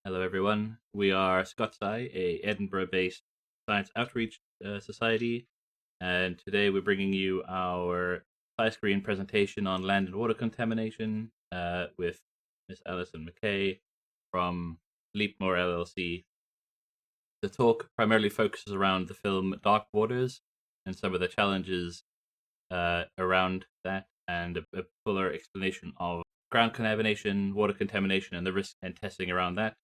Hello, everyone. We are ScotSci, a Edinburgh-based science outreach society, and today we're bringing you our SciScreen presentation on land and water contamination with Miss Alison McKay from Leapmore LLC. The talk primarily focuses around the film Dark Waters and some of the challenges around that, and a fuller explanation of ground contamination, water contamination, and the risk and testing around that.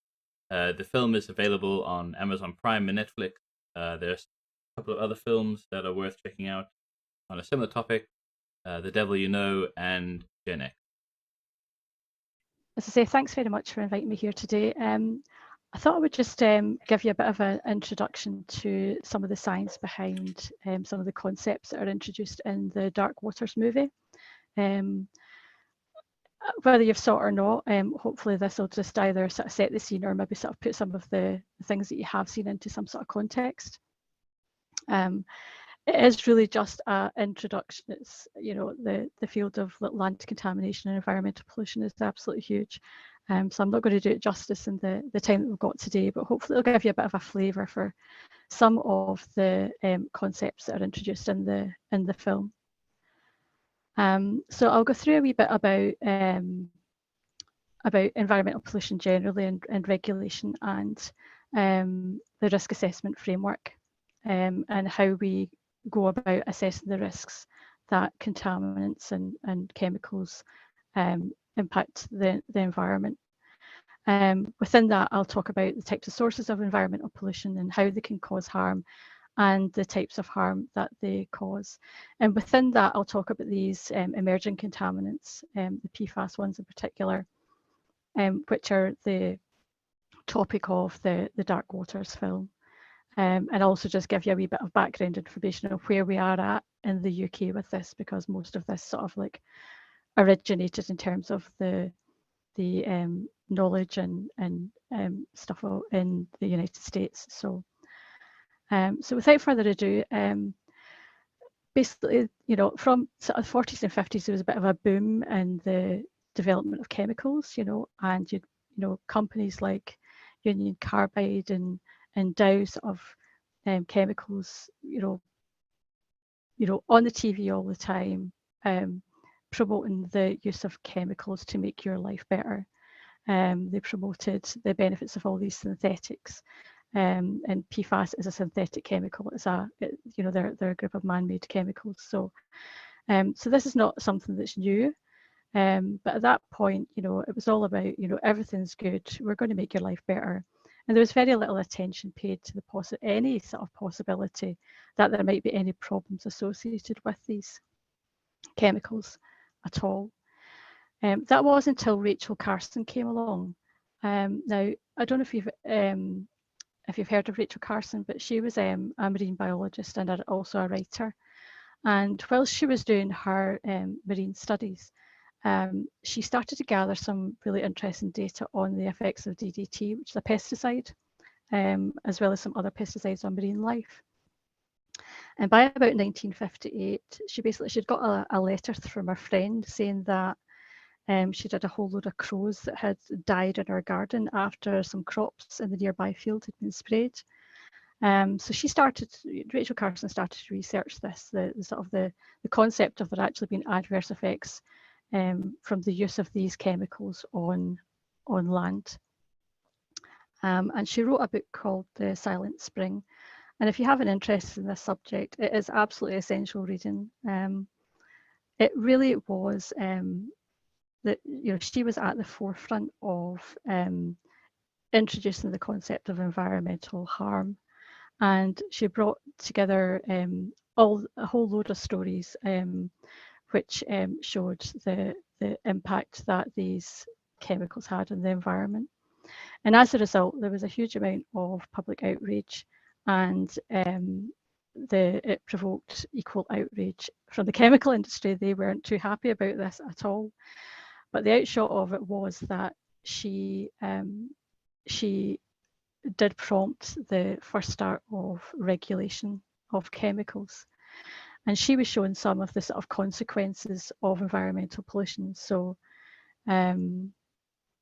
The film is available on Amazon Prime and Netflix. There's a couple of other films that are worth checking out on a similar topic: The Devil You Know and Gen X. As I say, thanks very much for inviting me here today. I thought I would just give you a bit of an introduction to some of the science behind some of the concepts that are introduced in the Dark Waters movie. Whether you've saw it or not, hopefully this will just either sort of set the scene or maybe sort of put some of the things that you have seen into some sort of context. It is really just an introduction. It's, you know, the field of land contamination and environmental pollution is absolutely huge. So I'm not going to do it justice in the time that we've got today, but hopefully it'll give you a bit of a flavour for some of the concepts that are introduced in the film. So I'll go through a wee bit about environmental pollution generally and regulation and the risk assessment framework and how we go about assessing the risks that contaminants and chemicals impact the environment. Within that, I'll talk about the types of sources of environmental pollution and how they can cause harm and the types of harm that they cause. And within that, I'll talk about these emerging contaminants, the PFAS ones in particular, which are the topic of the Dark Waters film. And also just give you a wee bit of background information of where we are at in the UK with this, because most of this sort of like originated in terms of the knowledge and stuff in the United States. So without further ado, basically, you know, from sort of 40s and 50s, there was a bit of a boom in the development of chemicals, you know, and you know, companies like Union Carbide and Dow sort of chemicals, you know, on the TV all the time, promoting the use of chemicals to make your life better. They promoted the benefits of all these synthetics, and PFAS is a synthetic chemical. You know, they're a group of man-made chemicals. So this is not something that's new. But at that point, you know, it was all about, you know, everything's good. We're going to make your life better. And there was very little attention paid to any sort of possibility that there might be any problems associated with these chemicals at all. That was until Rachel Carson came along. Now, I don't know if you've heard of Rachel Carson, but she was a marine biologist and also a writer. And while she was doing her marine studies, she started to gather some really interesting data on the effects of DDT, which is a pesticide, as well as some other pesticides on marine life. And by about 1958, she'd got a letter from her friend saying that she'd had a whole load of crows that had died in her garden after some crops in the nearby field had been sprayed. So Rachel Carson started to research this, the concept of there actually being adverse effects from the use of these chemicals on land. And she wrote a book called The Silent Spring. And if you have an interest in this subject, it is absolutely essential reading. It really was that, you know, she was at the forefront of introducing the concept of environmental harm. And she brought together a whole load of stories which showed the impact that these chemicals had on the environment. And as a result, there was a huge amount of public outrage, and it provoked equal outrage from the chemical industry. They weren't too happy about this at all. But the outshot of it was that she did prompt the first start of regulation of chemicals. And she was showing some of the sort of consequences of environmental pollution. So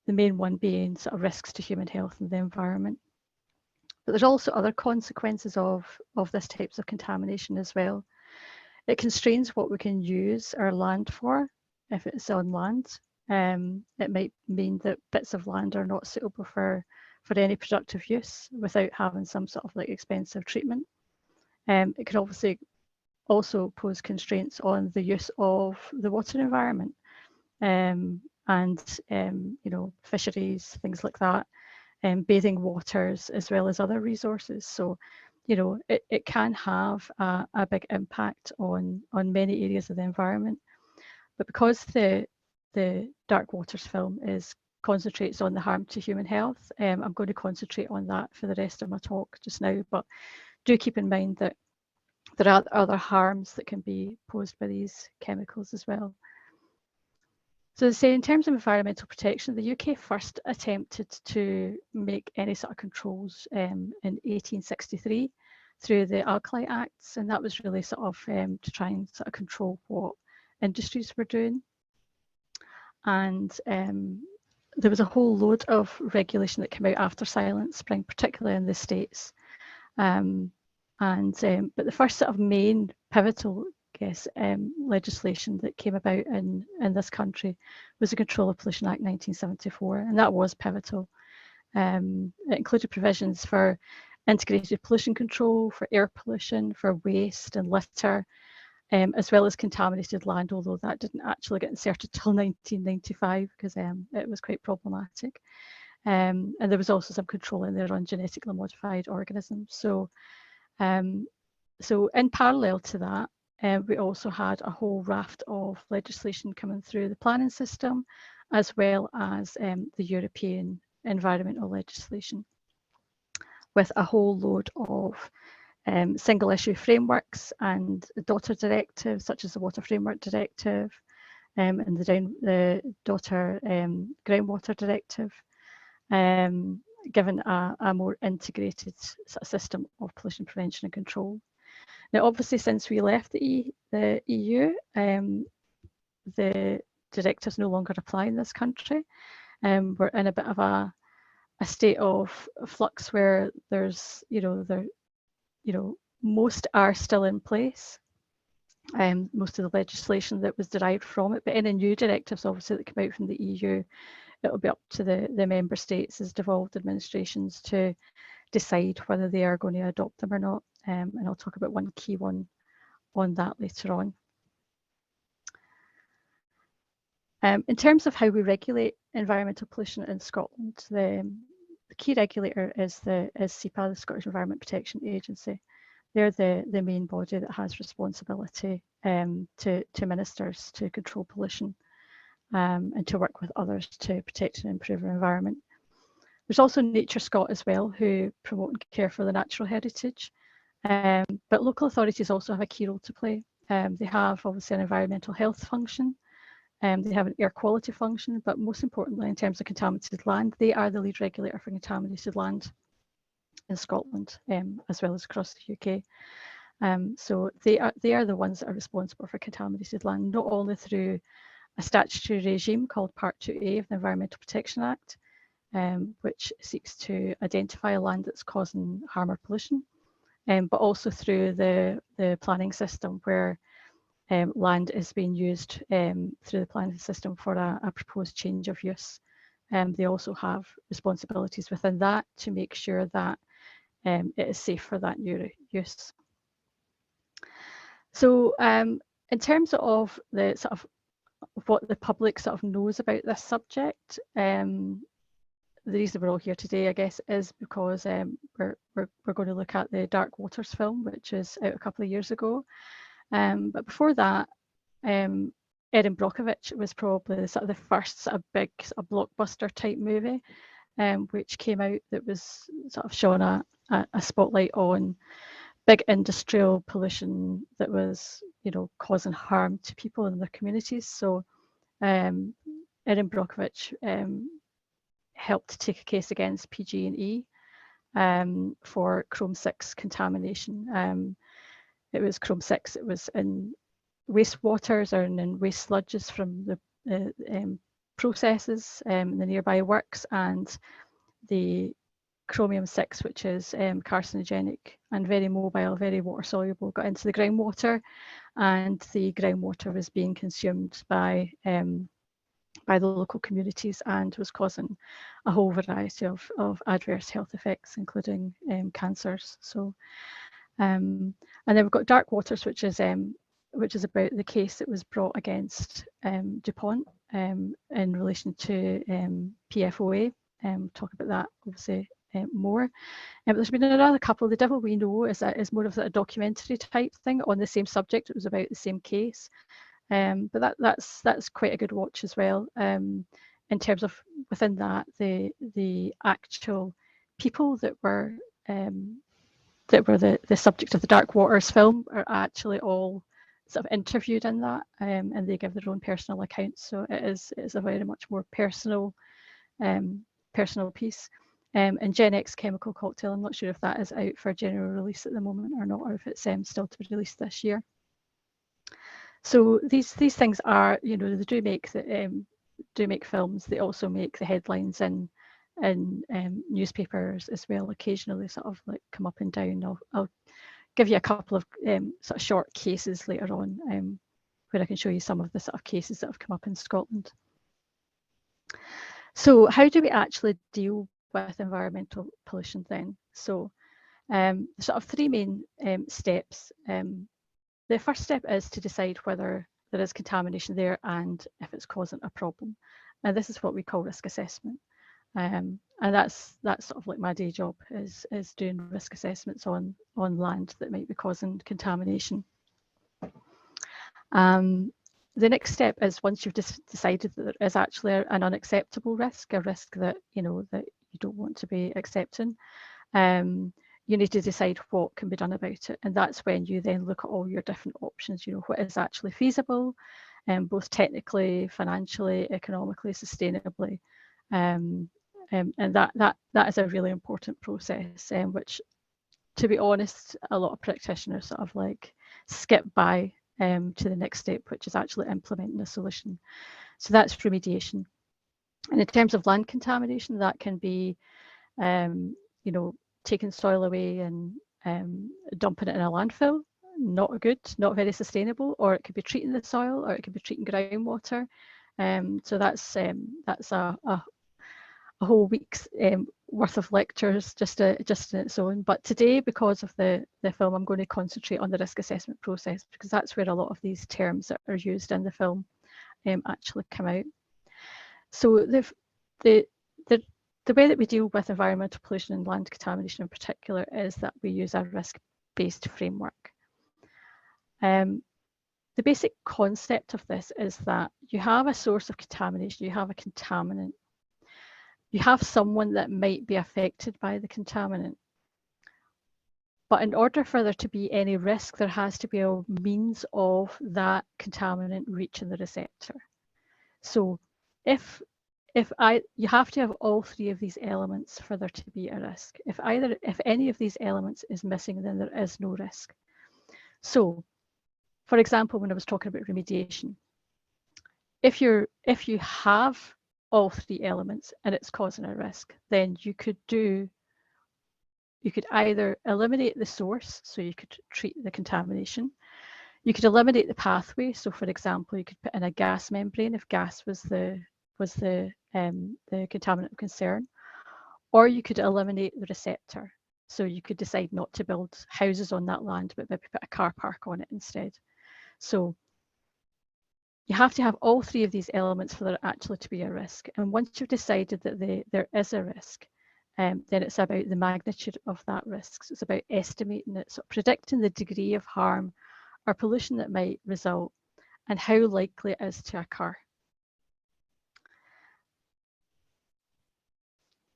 the main one being sort of risks to human health and the environment. But there's also other consequences of this types of contamination as well. It constrains what we can use our land for if it's on land. It might mean that bits of land are not suitable for any productive use without having some sort of like expensive treatment. It can obviously also pose constraints on the use of the water environment, and you know, fisheries, things like that, bathing waters, as well as other resources. So, you know, it can have a big impact on many areas of the environment. But because the Dark Waters film concentrates on the harm to human health, I'm going to concentrate on that for the rest of my talk just now. But do keep in mind that there are other harms that can be posed by these chemicals as well. So to say, in terms of environmental protection, the UK first attempted to make any sort of controls in 1863 through the Alkali Acts, and that was really sort of to try and sort of control what industries were doing. And there was a whole load of regulation that came out after Silent Spring, particularly in the States. But the first sort of main pivotal, I guess, legislation that came about in this country was the Control of Pollution Act 1974, and that was pivotal. It included provisions for integrated pollution control, for air pollution, for waste and litter, as well as contaminated land, although that didn't actually get inserted till 1995 because it was quite problematic. And there was also some control in there on genetically modified organisms. So in parallel to that, we also had a whole raft of legislation coming through the planning system, as well as the European environmental legislation, with a whole load of single issue frameworks and daughter directives, such as the Water Framework Directive and the Daughter Groundwater Directive, given a more integrated sort of system of pollution prevention and control. Now, obviously, since we left the EU, the directives no longer apply in this country. We're in a bit of a state of flux where there's, most are still in place. Most of the legislation that was derived from it, but any new directives, obviously, that come out from the EU, it'll be up to the member states as devolved administrations to decide whether they are going to adopt them or not. And I'll talk about one key one on that later on. In terms of how we regulate environmental pollution in Scotland, the key regulator is SEPA, the Scottish Environment Protection Agency. They're the main body that has responsibility to ministers to control pollution and to work with others to protect and improve our environment. There's also Nature Scot as well, who promote and care for the natural heritage. But local authorities also have a key role to play. They have obviously an environmental health function. They have an air quality function, but most importantly, in terms of contaminated land, they are the lead regulator for contaminated land in Scotland, as well as across the UK. So they are the ones that are responsible for contaminated land, not only through a statutory regime called Part 2A of the Environmental Protection Act, which seeks to identify a land that's causing harm or pollution, but also through the planning system where land is being used through the planning system for a proposed change of use. They also have responsibilities within that to make sure that it is safe for that new use. So in terms of the sort of what the public sort of knows about this subject, the reason we're all here today, I guess, is because we're going to look at the Dark Waters film, which is out a couple of years ago. But before that, Erin Brockovich was probably the sort of the first sort of big sort of blockbuster type movie, which came out that was sort of shone a spotlight on big industrial pollution that was, causing harm to people in their communities. So Erin Brockovich helped take a case against PG&E for chrome 6 contamination. It was chrome 6. It was in wastewaters or in waste sludges from the processes in the nearby works, and the chromium-6, which is carcinogenic and very mobile, very water soluble, got into the groundwater, and the groundwater was being consumed by the local communities and was causing a whole variety of adverse health effects, including cancers. So, and then we've got dark waters, which is about the case that was brought against DuPont in relation to PFOA. Talk about that obviously more. But there's been another couple. The Devil We Know is more of a documentary type thing on the same subject. It was about the same case. But that's quite a good watch as well. In terms of within that, the actual people that were the subject of the Dark Waters film are actually all sort of interviewed in that, and they give their own personal accounts. So it is a very much more personal piece. And Gen X Chemical Cocktail, I'm not sure if that is out for general release at the moment or not, or if it's still to be released this year. So these things are, they do make films. They also make the headlines in newspapers as well. Occasionally, sort of like come up and down. I'll give you a couple of sort of short cases later on, where I can show you some of the sort of cases that have come up in Scotland. So how do we actually deal with environmental pollution then? So sort of three main steps. The first step is to decide whether there is contamination there and if it's causing a problem. And this is what we call risk assessment. And that's sort of like my day job is doing risk assessments on land that might be causing contamination. The next step is, once you've decided that there is actually an unacceptable risk, a risk that that you don't want to be accepting, you need to decide what can be done about it. And that's when you then look at all your different options, what is actually feasible, both technically, financially, economically, sustainably. And that is a really important process, which, to be honest, a lot of practitioners sort of like skip by to the next step, which is actually implementing a solution. So that's remediation. And in terms of land contamination, that can be, taking soil away and dumping it in a landfill. Not good, not very sustainable. Or it could be treating the soil, or it could be treating groundwater. So that's a whole week's worth of lectures just in its own. But today, because of the film, I'm going to concentrate on the risk assessment process, because that's where a lot of these terms that are used in the film actually come out. So the way that we deal with environmental pollution and land contamination in particular is that we use a risk-based framework. The basic concept of this is that you have a source of contamination, you have a contaminant, you have someone that might be affected by the contaminant. But in order for there to be any risk, there has to be a means of that contaminant reaching the receptor. So you have to have all three of these elements for there to be a risk. If any of these elements is missing, then there is no risk. So, for example, when I was talking about remediation, if you have all three elements and it's causing a risk, then you could either eliminate the source, so you could treat the contamination. You could eliminate the pathway. So, for example, you could put in a gas membrane if gas was the contaminant of concern, or you could eliminate the receptor. So you could decide not to build houses on that land, but maybe put a car park on it instead. So you have to have all three of these elements for there actually to be a risk. And once you've decided that there is a risk, then it's about the magnitude of that risk. So it's about estimating it, so predicting the degree of harm or pollution that might result and how likely it is to occur.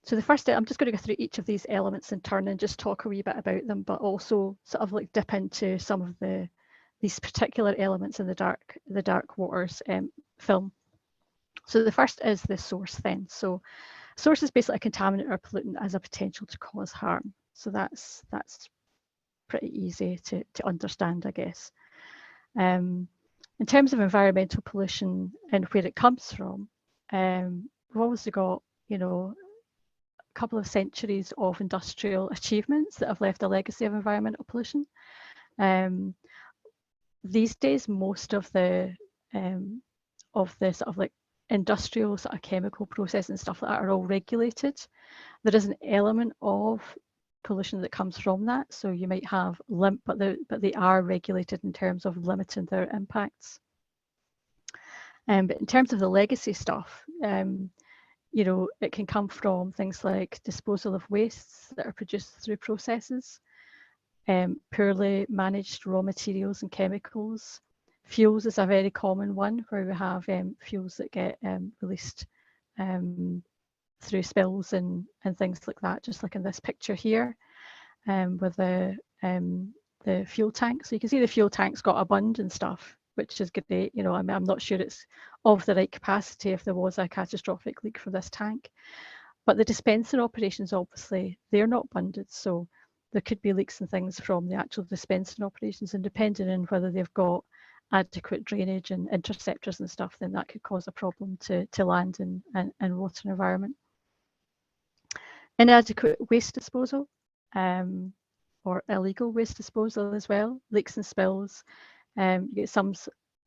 So the first step, I'm just going to go through each of these elements in turn and just talk a wee bit about them, but also sort of like dip into some of these particular elements in the Dark Waters film. So the first is the source then. So source is basically a contaminant or pollutant as a potential to cause harm. So that's pretty easy to understand, I guess. In terms of environmental pollution and where it comes from, we've obviously got, you know, a couple of centuries of industrial achievements that have left a legacy of environmental pollution. These days, most of the sort of like industrial sort of chemical process and stuff like that are all regulated. There is an element of pollution that comes from that, so you might have but they are regulated in terms of limiting their impacts. But in terms of the legacy stuff, you know, it can come from things like disposal of wastes that are produced through processes, poorly managed raw materials and chemicals. Fuels is a very common one, where we have fuels that get released through spills and things like that, just like in this picture here, with the fuel tank. So you can see the fuel tank's got a bund and stuff, which is great. You know, I'm not sure it's of the right capacity if there was a catastrophic leak for this tank. But the dispensing operations, obviously, they're not bunded. So there could be leaks and things from the actual dispensing operations, and depending on whether they've got adequate drainage and interceptors and stuff, then that could cause a problem to land and water and environment. Inadequate waste disposal, or illegal waste disposal as well, leaks and spills. You get some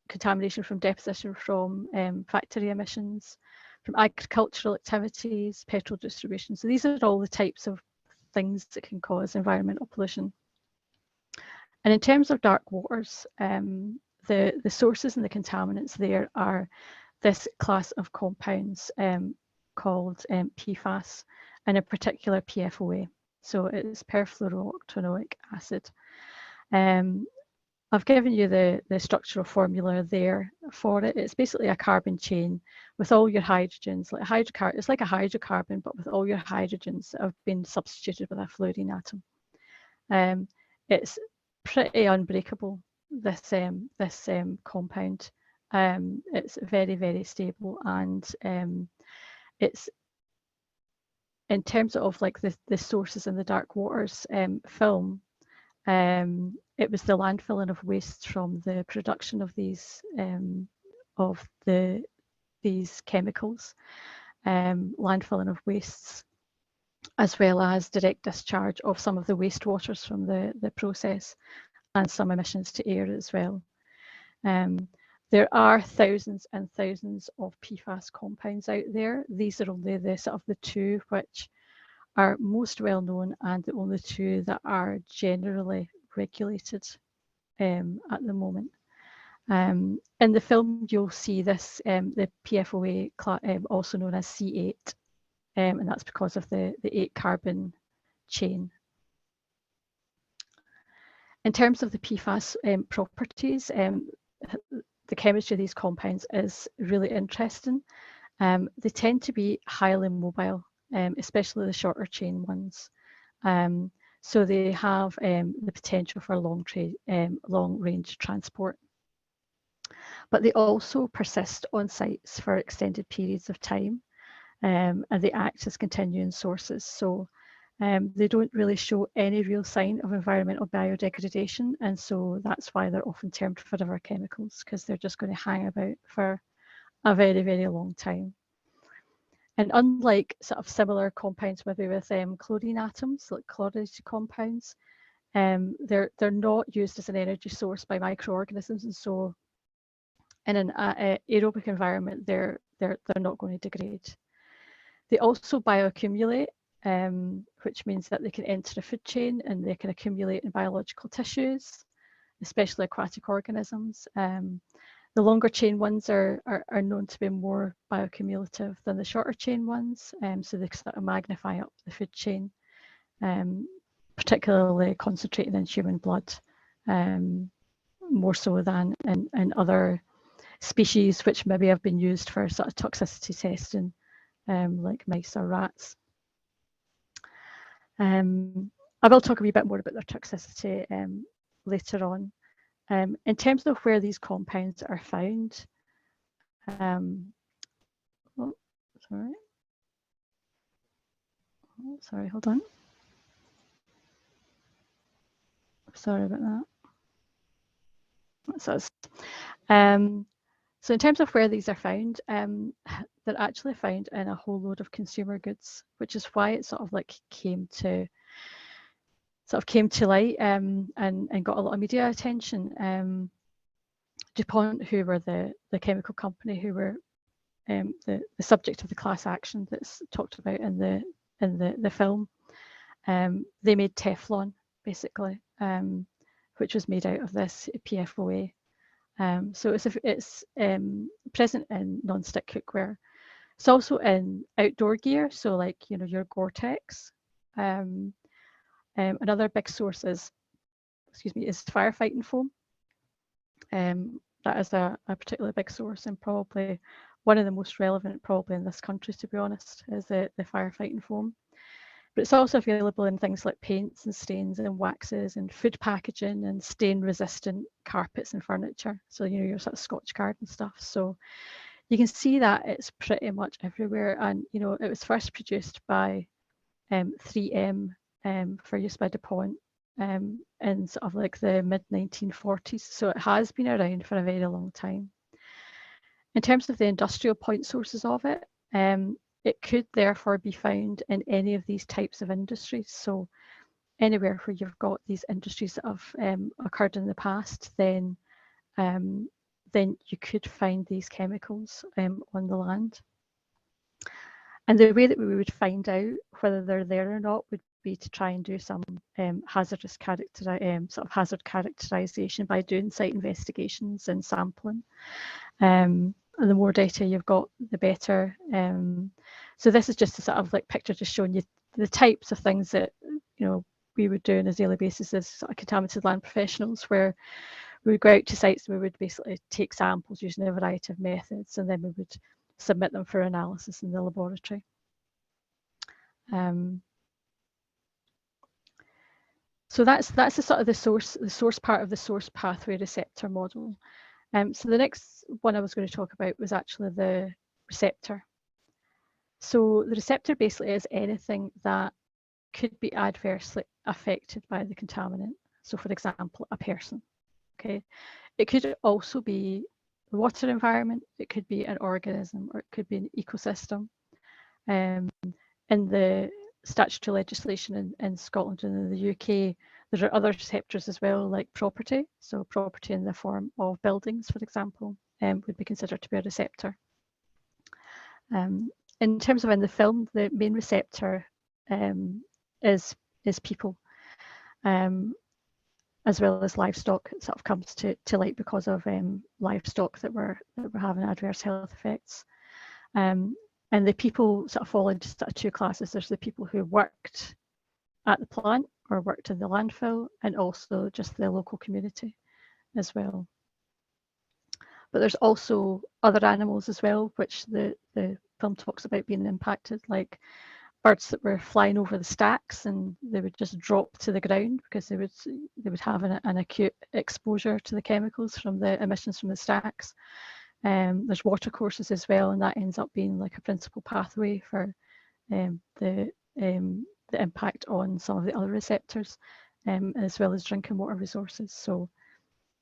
contamination from deposition from factory emissions, from agricultural activities, petrol distribution. So these are all the types of things that can cause environmental pollution. And in terms of dark waters, the sources and the contaminants there are this class of compounds called PFAS, and in particular PFOA. So it's perfluorooctanoic acid. I've given you the structural formula there for it. It's basically a carbon chain with all your hydrogens, like it's like a hydrocarbon, but with all your hydrogens that have been substituted with a fluorine atom. It's pretty unbreakable, this compound. It's very, very stable, and it's, in terms of like the sources in the dark waters film, it was the landfilling of waste from the production of these chemicals, landfilling of wastes, as well as direct discharge of some of the wastewaters from the process, and some emissions to air as well. There are thousands and thousands of PFAS compounds out there. These are only the sort of the two which are most well known, and the only two that are generally regulated at the moment. In the film, you'll see this, the PFOA, also known as C8, and that's because of the 8 carbon chain. In terms of the PFAS properties, the chemistry of these compounds is really interesting. They tend to be highly mobile, especially the shorter chain ones. So they have the potential for long range transport. But they also persist on sites for extended periods of time, and they act as continuing sources. So they don't really show any real sign of environmental biodegradation, and so that's why they're often termed forever chemicals, because they're just going to hang about for a very, very long time. And unlike sort of similar compounds, maybe with chlorine atoms, like chlorinated compounds, they're not used as an energy source by microorganisms, and so in an aerobic environment, they're not going to degrade. They also bioaccumulate, which means that they can enter the food chain and they can accumulate in biological tissues, especially aquatic organisms. The longer chain ones are known to be more bioaccumulative than the shorter chain ones, so they sort of magnify up the food chain, particularly concentrated in human blood, more so than in other species which maybe have been used for sort of toxicity testing, like mice or rats. I will talk a wee bit more about their toxicity later on. In terms of where these compounds are found, sorry, hold on. Sorry about that. So So in terms of where these are found, they're actually found in a whole load of consumer goods, which is why it sort of like came to light, and got a lot of media attention. DuPont, who were the chemical company who were the subject of the class action that's talked about in the film, they made Teflon basically, which was made out of this PFOA. So it's present in non-stick cookware. It's also in outdoor gear, so like your Gore-Tex. Another big source is firefighting foam. That is a particularly big source, and probably one of the most relevant probably in this country, to be honest, is the firefighting foam. But it's also available in things like paints and stains and waxes and food packaging and stain-resistant carpets and furniture. So your sort of Scotchgard and stuff. So you can see that it's pretty much everywhere. And it was first produced by 3M for use by DuPont in sort of like the mid-1940s. So it has been around for a very long time. In terms of the industrial point sources of it, it could therefore be found in any of these types of industries. So anywhere where you've got these industries that have occurred in the past, then you could find these chemicals on the land. And the way that we would find out whether they're there or not would be to try and do some hazard characterization by doing site investigations and sampling. And the more data you've got, the better. So this is just a sort of like picture just showing you the types of things that we would do on a daily basis as sort of contaminated land professionals, where we would go out to sites and we would basically take samples using a variety of methods, and then we would submit them for analysis in the laboratory. So that's the sort of the source part of the source pathway receptor model. So the next one I was going to talk about was actually the receptor. So the receptor basically is anything that could be adversely affected by the contaminant. So for example, a person. Okay, it could also be the water environment, it could be an organism, or it could be an ecosystem. In the statutory legislation in Scotland and in the UK, there are other receptors as well, like property. So property in the form of buildings, for example, would be considered to be a receptor. In terms of in the film, the main receptor is people, as well as livestock. It sort of comes to light because of livestock that were having adverse health effects. And the people sort of fall into sort of two classes. There's the people who worked at the plant or worked in the landfill, and also just the local community as well. But there's also other animals as well, which the film talks about being impacted, like birds that were flying over the stacks and they would just drop to the ground because they would have an acute exposure to the chemicals from the emissions from the stacks. There's water courses as well, and that ends up being like a principal pathway for the impact on some of the other receptors, as well as drinking water resources. So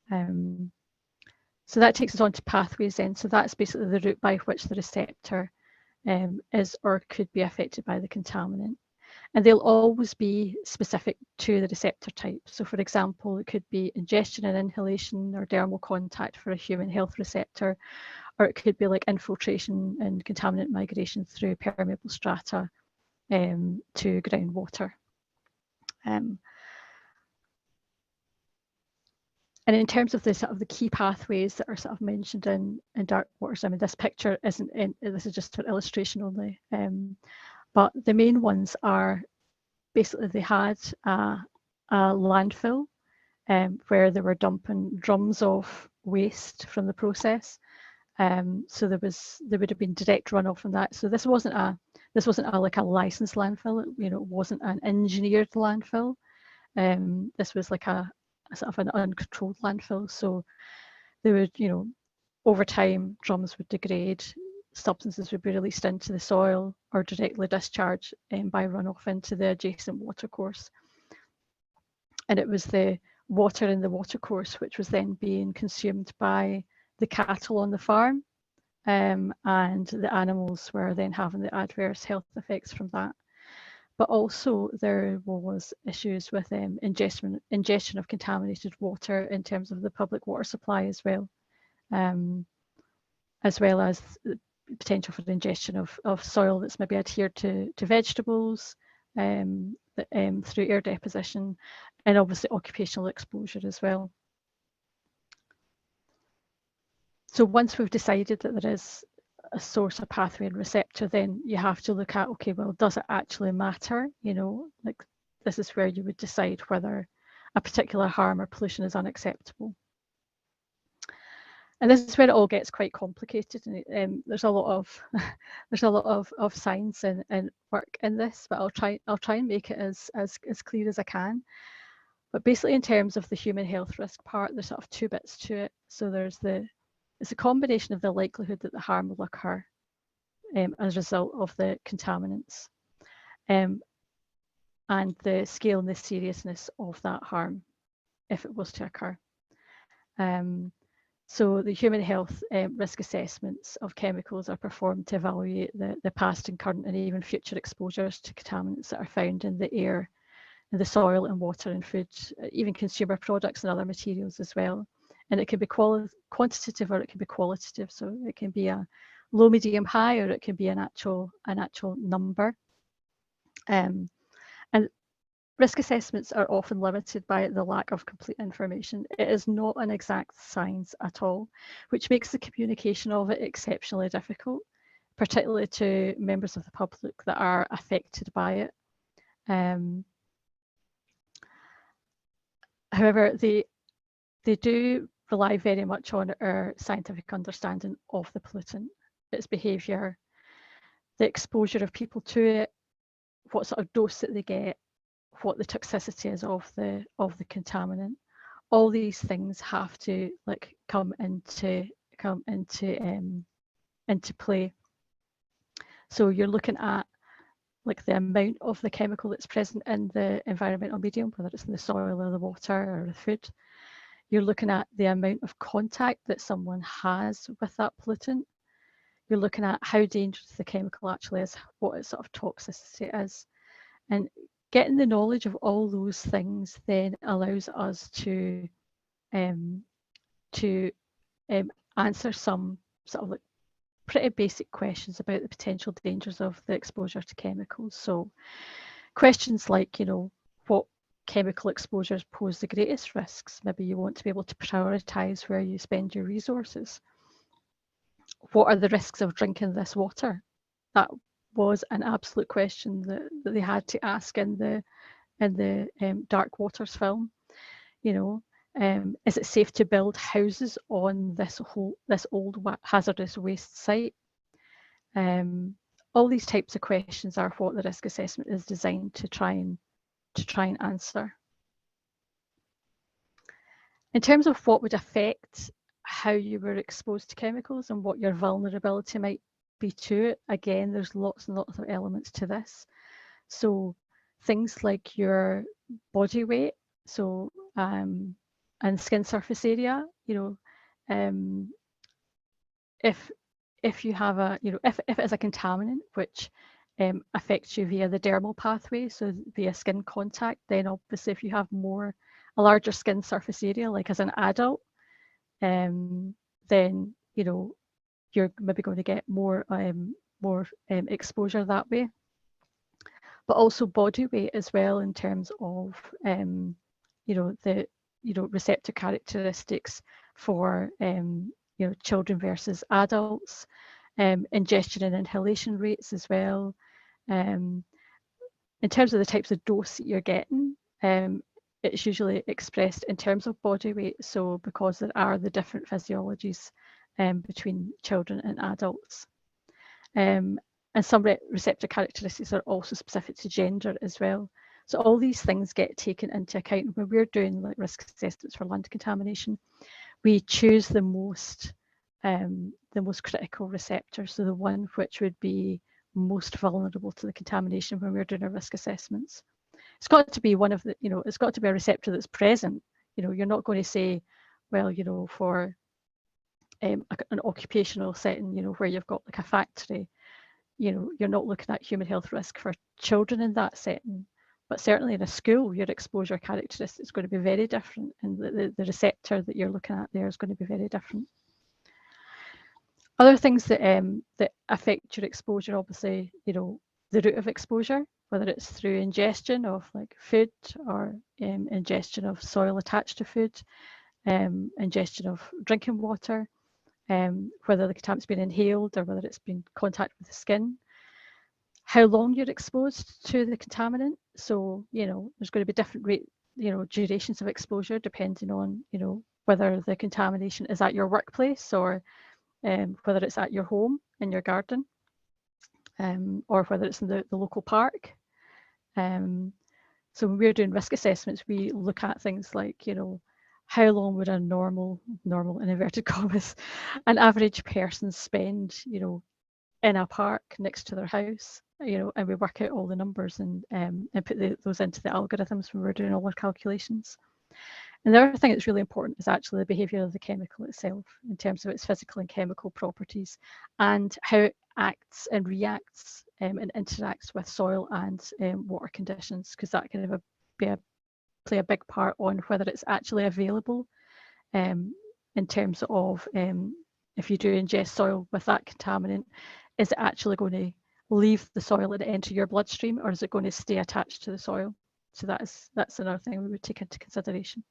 that takes us on to pathways then. So that's basically the route by which the receptor is or could be affected by the contaminant. And they'll always be specific to the receptor type. So for example, it could be ingestion and inhalation or dermal contact for a human health receptor, or it could be like infiltration and contaminant migration through permeable strata to groundwater. And in terms of the sort of the key pathways that are sort of mentioned in dark waters, I mean, this picture isn't this is just for illustration only. But the main ones are basically they had a landfill where they were dumping drums of waste from the process. So there would have been direct runoff from that. So this wasn't like a licensed landfill. It wasn't an engineered landfill. This was like a sort of an uncontrolled landfill. So they would, over time, drums would degrade, substances would be released into the soil or directly discharged by runoff into the adjacent watercourse. And it was the water in the watercourse which was then being consumed by the cattle on the farm, and the animals were then having the adverse health effects from that. But also there was issues with ingestion of contaminated water in terms of the public water supply as well as the potential for the ingestion of soil that's maybe adhered to vegetables through air deposition, and obviously occupational exposure as well. So once we've decided that there is a source, a pathway and receptor, then you have to look at, okay, well, does it actually matter? You know, like this is where you would decide whether a particular harm or pollution is unacceptable. And this is where it all gets quite complicated, and there's a lot of science and work in this, but I'll try and make it as clear as I can. But basically, in terms of the human health risk part, there's sort of two bits to it. So it's a combination of the likelihood that the harm will occur as a result of the contaminants, and the scale and the seriousness of that harm if it was to occur. So the human health risk assessments of chemicals are performed to evaluate the past and current and even future exposures to contaminants that are found in the air, in the soil and water and food, even consumer products and other materials as well. And it can be quantitative or it can be qualitative. So it can be a low, medium, high, or it can be an actual number. And risk assessments are often limited by the lack of complete information. It is not an exact science at all, which makes the communication of it exceptionally difficult, particularly to members of the public that are affected by it. However, they do rely very much on our scientific understanding of the pollutant, its behaviour, the exposure of people to it, what sort of dose that they get, what the toxicity is of the contaminant. All these things have to come into play. So you're looking at the amount of the chemical that's present in the environmental medium, whether it's in the soil or the water or the food. You're looking at the amount of contact that someone has with that pollutant. You're looking at how dangerous the chemical actually is, what its sort of toxicity is. And getting the knowledge of all those things then allows us to answer some sort of pretty basic questions about the potential dangers of the exposure to chemicals. So questions like, what chemical exposures pose the greatest risks? Maybe you want to be able to prioritise where you spend your resources. What are the risks of drinking this water? That was an absolute question that they had to ask in the Dark Waters film. Is it safe to build houses on this old hazardous waste site? All these types of questions are what the risk assessment is designed to try and answer. In terms of what would affect how you were exposed to chemicals and what your vulnerability might be to it, again, there's lots and lots of elements to this. So things like your body weight, so and skin surface area, if you have if it is a contaminant which affects you via the dermal pathway, so via skin contact, then obviously if you have a larger skin surface area, like as an adult, then you're maybe going to get more exposure that way. But also body weight as well, in terms of the receptor characteristics for children versus adults, ingestion and inhalation rates as well. In terms of the types of dose that you're getting, it's usually expressed in terms of body weight. So because there are the different physiologies between children and adults. And some receptor characteristics are also specific to gender as well. So all these things get taken into account when we're doing risk assessments for land contamination. We choose the most critical receptor, so the one which would be most vulnerable to the contamination when we're doing our risk assessments. It's got to be one of the, it's got to be a receptor that's present. You're not going to say, well, for an occupational setting, where you've got like a factory, you're not looking at human health risk for children in that setting. But certainly in a school, your exposure characteristics is going to be very different, and the receptor that you're looking at there is going to be very different. Other things that affect your exposure, obviously, the route of exposure, whether it's through ingestion of like food or ingestion of soil attached to food, ingestion of drinking water, whether the contaminant's been inhaled or whether it's been contact with the skin, how long you're exposed to the contaminant. So, there's going to be different durations of exposure depending on, whether the contamination is at your workplace or whether it's at your home, in your garden, or whether it's in the local park. So when we're doing risk assessments, we look at things like, how long would a normal in inverted commas, an average person spend, in a park next to their house, and we work out all the numbers and put those into the algorithms when we're doing all our calculations. And the other thing that's really important is actually the behaviour of the chemical itself in terms of its physical and chemical properties and how it acts and reacts and interacts with soil and water conditions, because that can play a big part on whether it's actually available in terms of if you do ingest soil with that contaminant, is it actually going to leave the soil and enter your bloodstream, or is it going to stay attached to the soil? So that's another thing we would take into consideration.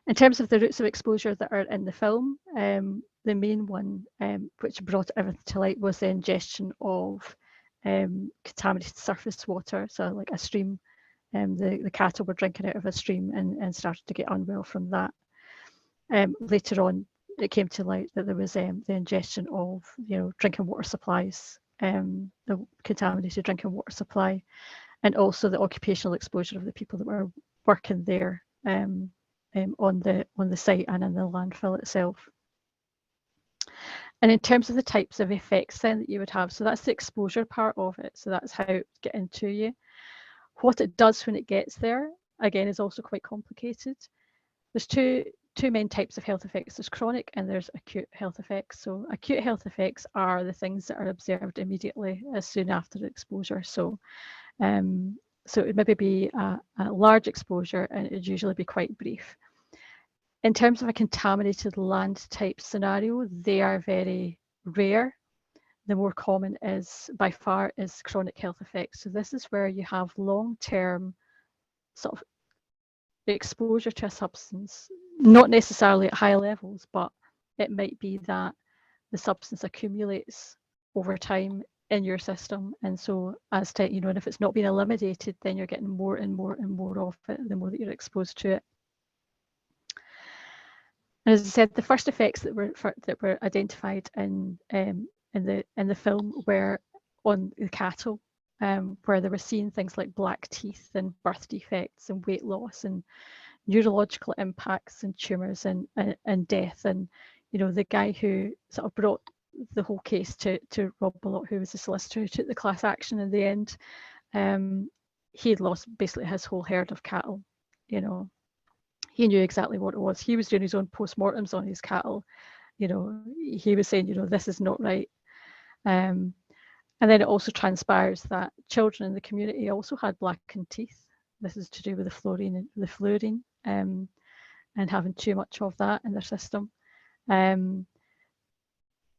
In terms of the routes of exposure that are in the film, the main one which brought everything to light was the ingestion of contaminated surface water, so like a stream. The cattle were drinking out of a stream and started to get unwell from that. Later on, it came to light that there was the ingestion of drinking water supplies, the contaminated drinking water supply, and also the occupational exposure of the people that were working there on the site and in the landfill itself. And in terms of the types of effects then that you would have, so that's the exposure part of it. So that's how it get into you. What it does when it gets there, again, is also quite complicated. There's two main types of health effects. There's chronic and there's acute health effects. So acute health effects are the things that are observed immediately as soon after the exposure. So it would maybe be a large exposure, and it would usually be quite brief. In terms of a contaminated land type scenario, they are very rare. The more common by far is chronic health effects. So this is where you have long-term sort of exposure to a substance, not necessarily at high levels, but it might be that the substance accumulates over time in your system, and so as to and if it's not being eliminated, then you're getting more and more and more of it the more that you're exposed to it. And as I said, the first effects that were identified in the film were on the cattle, where they were seeing things like black teeth and birth defects and weight loss and neurological impacts and tumours and death. And the guy who sort of brought the whole case to Rob Bullock, who was the solicitor who took the class action in the end, he had lost basically his whole herd of cattle. He knew exactly what it was. He was doing his own postmortems on his cattle. He was saying, this is not right. And then it also transpires that children in the community also had blackened teeth. This is to do with the fluorine, and having too much of that in their system.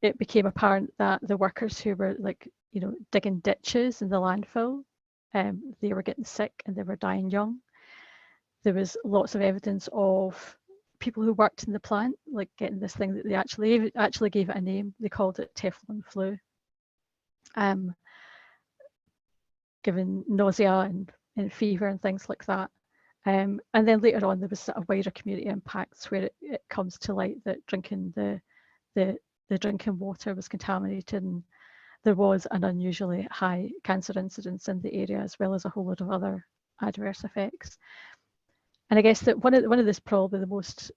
It became apparent that the workers who were digging ditches in the landfill, they were getting sick and they were dying young. There was lots of evidence of people who worked in the plant getting this thing that they actually gave it a name. They called it Teflon flu, given nausea and fever and things like that. And then later on, there was sort of wider community impacts where it comes to light that drinking the drinking water was contaminated, and there was an unusually high cancer incidence in the area, as well as a whole lot of other adverse effects. And I guess that one of this probably the most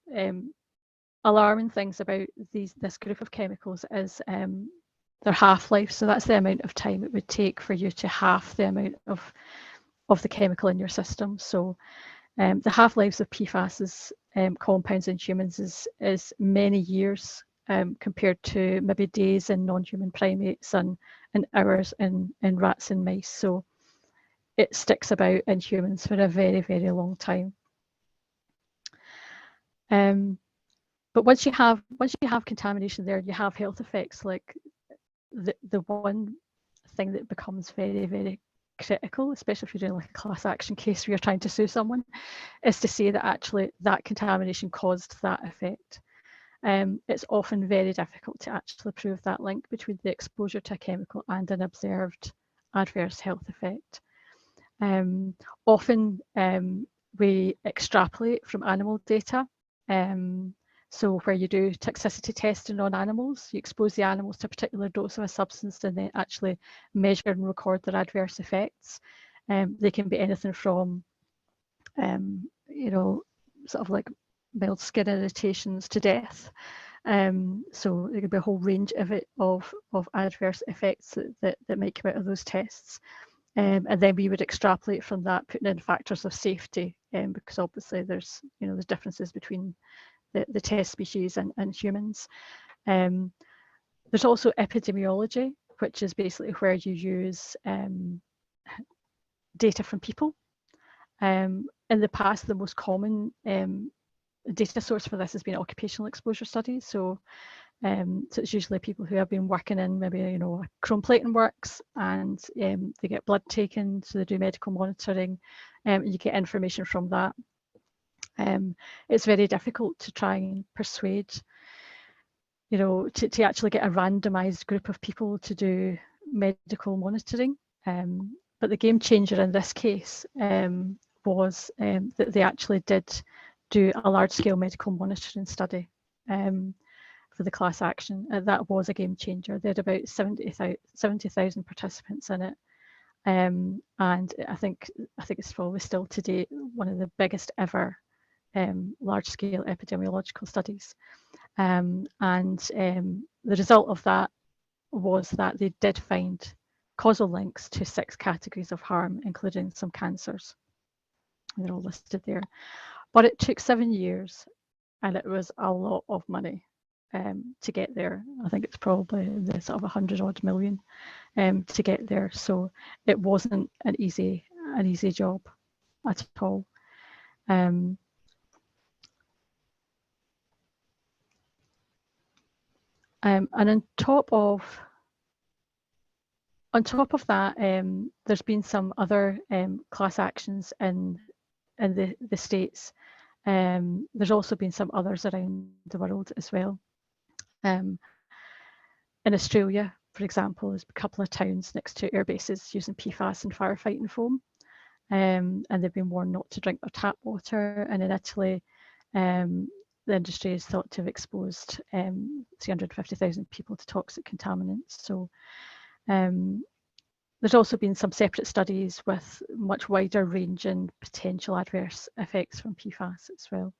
alarming things about this group of chemicals is their half-life. So that's the amount of time it would take for you to halve the amount of the chemical in your system. So the half-lives of PFAS is compounds in humans is many years compared to maybe days in non-human primates and hours in rats and mice. So it sticks about in humans for a very, very long time. But once you have contamination there, you have health effects. Like the one thing that becomes very, very critical, especially if you're doing like a class action case where you're trying to sue someone, is to say that actually that contamination caused that effect. It's often very difficult to actually prove that link between the exposure to a chemical and an observed adverse health effect. Often we extrapolate from animal data. So where you do toxicity testing on animals, you expose the animals to a particular dose of a substance and then actually measure and record their adverse effects. They can be anything from, sort of like mild skin irritations to death. So there could be a whole range of adverse effects that might come out of those tests. And then we would extrapolate from that, putting in factors of safety, because obviously there's differences between the test species and humans. There's also epidemiology, which is basically where you use data from people. In the past, the most common data source for this has been occupational exposure studies. So it's usually people who have been working in maybe chrome plating works, and they get blood taken, so they do medical monitoring, and you get information from that. It's very difficult to try and persuade, to actually get a randomized group of people to do medical monitoring. But the game changer in this case was that they actually did do a large-scale medical monitoring study for the class action. That was a game changer. They had about 70,000 participants in it. And I think it's probably still to date one of the biggest ever large-scale epidemiological studies. And the result of that was that they did find causal links to 6 categories of harm, including some cancers. They're all listed there. But it took 7 years, and it was a lot of money to get there. I think it's probably the sort of 100 odd million to get there. So it wasn't an easy job at all. And on top of that, there's been some other class actions in the States. There's also been some others around the world as well. In Australia, for example, there's a couple of towns next to air bases using PFAS and firefighting foam, and they've been warned not to drink their tap water. And in Italy, the industry is thought to have exposed 350,000 people to toxic contaminants. So there's also been some separate studies with much wider ranging potential adverse effects from PFAS as well.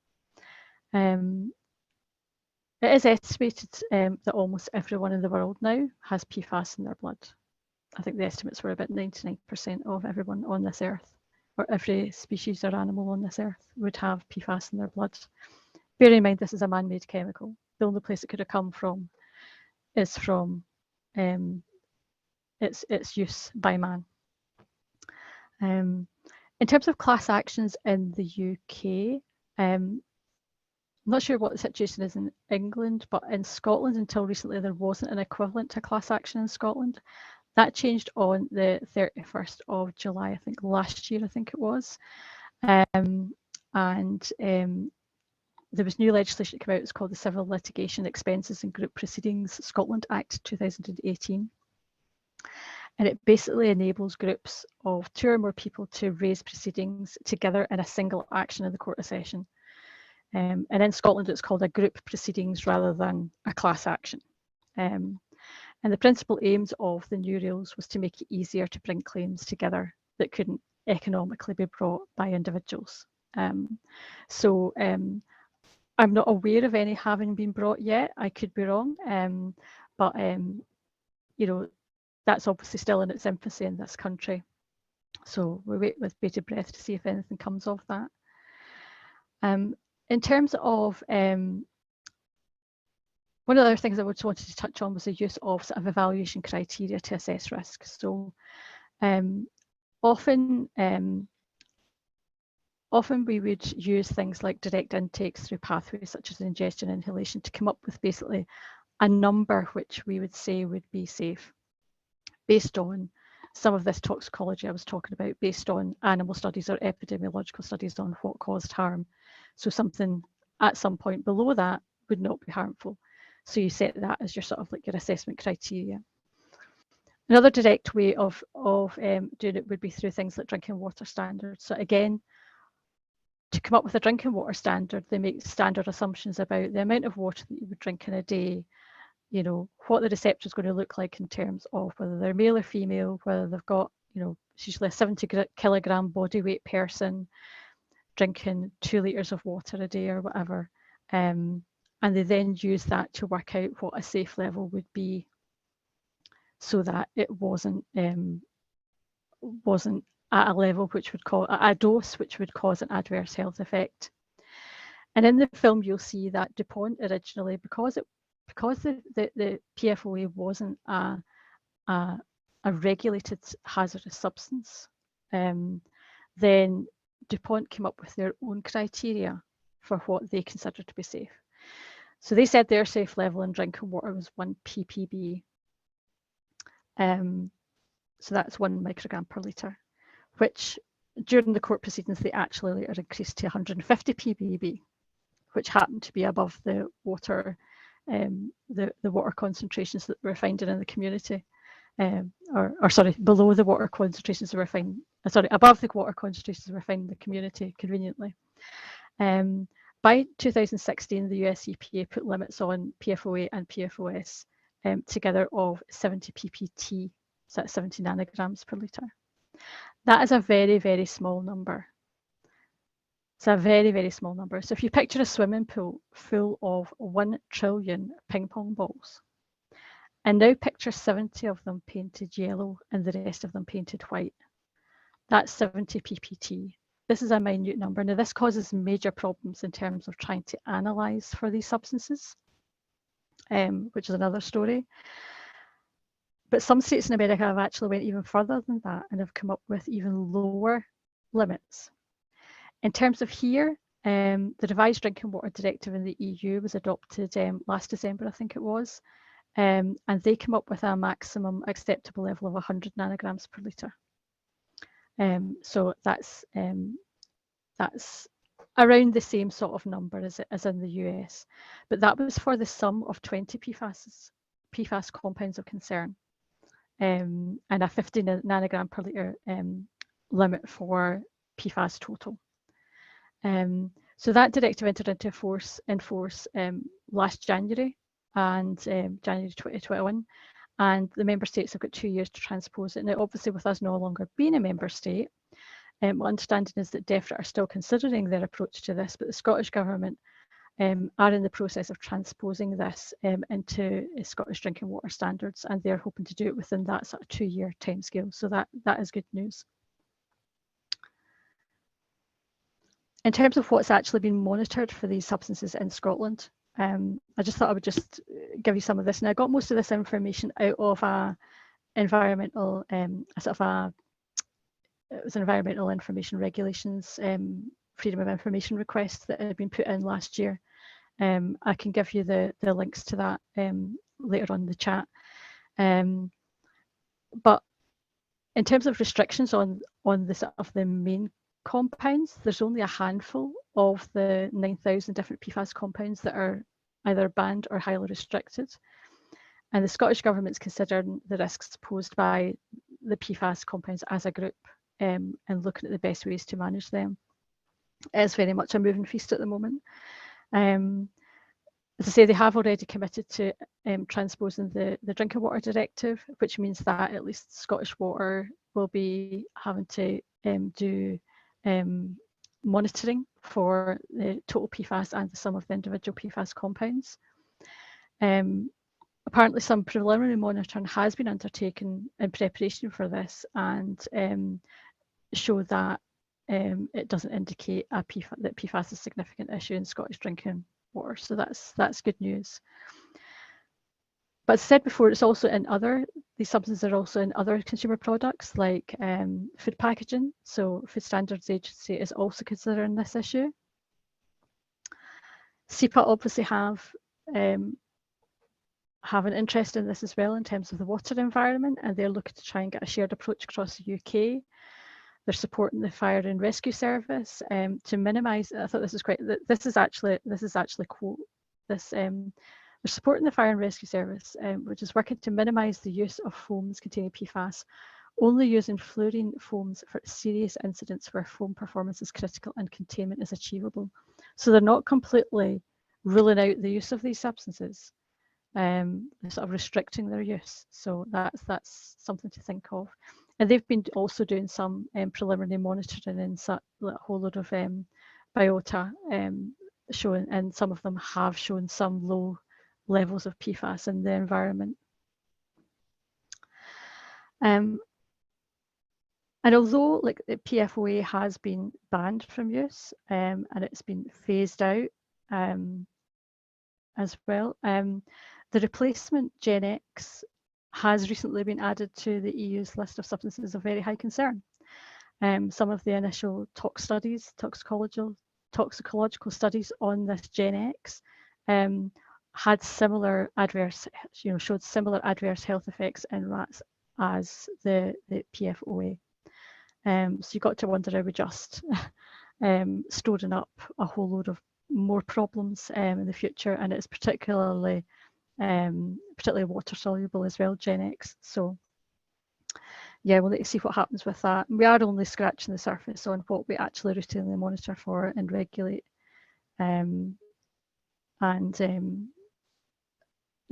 It is estimated that almost everyone in the world now has PFAS in their blood. I think the estimates were about 99% of everyone on this earth, or every species or animal on this earth, would have PFAS in their blood. Bear in mind, this is a man-made chemical. The only place it could have come from is from its use by man. In terms of class actions in the UK, I'm not sure what the situation is in England, but in Scotland, until recently, there wasn't an equivalent to class action in Scotland. That changed on the 31st of July, I think last year, I think it was. There was new legislation that came out. It's called the Civil Litigation Expenses and Group Proceedings Scotland Act 2018. And it basically enables groups of 2 or more people to raise proceedings together in a single action in the Court of Session. And in Scotland, it's called a group proceedings rather than a class action. And the principal aims of the new rules was to make it easier to bring claims together that couldn't economically be brought by individuals. So I'm not aware of any having been brought yet. I could be wrong, but that's obviously still in its infancy in this country. So we wait with bated breath to see if anything comes of that. In terms of one of the other things I just wanted to touch on was the use of sort of evaluation criteria to assess risk. So often we would use things like direct intakes through pathways such as ingestion and inhalation to come up with basically a number which we would say would be safe based on some of this toxicology I was talking about, based on animal studies or epidemiological studies on what caused harm. So something at some point below that would not be harmful. So you set that as your sort of like your assessment criteria. Another direct way of doing it would be through things like drinking water standards. So again, to come up with a drinking water standard, they make standard assumptions about the amount of water that you would drink in a day, you know, what the receptor is going to look like in terms of whether they're male or female, whether they've got, you know, it's usually a 70 kilogram body weight person drinking 2 litres of water a day or whatever. And they then use that to work out what a safe level would be so that it wasn't at a level which would cause a dose which would cause an adverse health effect. And in the film, you'll see that DuPont originally, because the PFOA wasn't a regulated hazardous substance, then DuPont came up with their own criteria for what they considered to be safe. So they said their safe level in drinking water was 1 ppb. So that's 1 microgram per litre, which during the court proceedings, they actually later increased to 150 ppb, which happened to be above the water, the water concentrations that we're finding in the community, or sorry, below the water concentrations that we're finding, above the water concentrations we're finding in the community conveniently. By 2016, the US EPA put limits on PFOA and PFOS together of 70 ppt, so that's 70 nanograms per litre. That is a very, very small number. It's a very, very small number. So if you picture a swimming pool full of 1 trillion ping pong balls, and now picture 70 of them painted yellow and the rest of them painted white, that's 70 ppt. This is a minute number. Now, this causes major problems in terms of trying to analyse for these substances, which is another story. But some states in America have actually went even further than that and have come up with even lower limits. In terms of here, the revised drinking water directive in the EU was adopted last December, I think it was, and they came up with a maximum acceptable level of 100 nanograms per litre. So that's around the same sort of number as in the US, but that was for the sum of 20 PFAS compounds of concern, and a 50 nanogram per litre limit for PFAS total. So that directive entered into force last January, and January 2021, and the member states have got 2 years to transpose it. Now, obviously, with us no longer being a member state, my understanding is that DEFRA are still considering their approach to this, but the Scottish Government are in the process of transposing this into Scottish drinking water standards, and they're hoping to do it within that sort of 2-year timescale. So that is good news. In terms of what's actually been monitored for these substances in Scotland, I just thought I would just give you some of this. And I got most of this information out of environmental, it was an environmental information regulations, freedom of information request that had been put in last year. I can give you the links to that later on in the chat. But in terms of restrictions on the sort of the main compounds, there's only a handful of the 9,000 different PFAS compounds that are either banned or highly restricted. And the Scottish Government's considering the risks posed by the PFAS compounds as a group, and looking at the best ways to manage them. It's very much a moving feast at the moment. As I say, they have already committed to transposing the Drinking Water Directive, which means that at least Scottish Water will be having to do monitoring for the total PFAS and the sum of the individual PFAS compounds. Apparently some preliminary monitoring has been undertaken in preparation for this, and show that it doesn't indicate that PFAS is a significant issue in Scottish drinking water. So that's good news. But as I said before, it's also in these substances are also in other consumer products like food packaging. So Food Standards Agency is also considering this issue. SEPA obviously have an interest in this as well in terms of the water environment, and they're looking to try and get a shared approach across the UK. They're supporting the fire and rescue service to minimise. I thought this is great. This is actually quote this. They're supporting the fire and rescue service, which is working to minimise the use of foams containing PFAS, only using fluorine foams for serious incidents where foam performance is critical and containment is achievable. So they're not completely ruling out the use of these substances. They're sort of restricting their use. So that's something to think of. And they've been also doing some preliminary monitoring in a whole lot of biota showing, and some of them have shown some low levels of PFAS in the environment. And although like the PFOA has been banned from use and it's been phased out as well, the replacement Gen X has recently been added to the EU's list of substances of very high concern. Some of the initial toxicological studies on this Gen X had similar adverse, showed similar adverse health effects in rats as the PFOA. So you got to wonder, are we just storing up a whole load of more problems in the future? And it's particularly water soluble as well, Gen X. So yeah, we'll need to see what happens with that. We are only scratching the surface on what we actually routinely monitor for and regulate.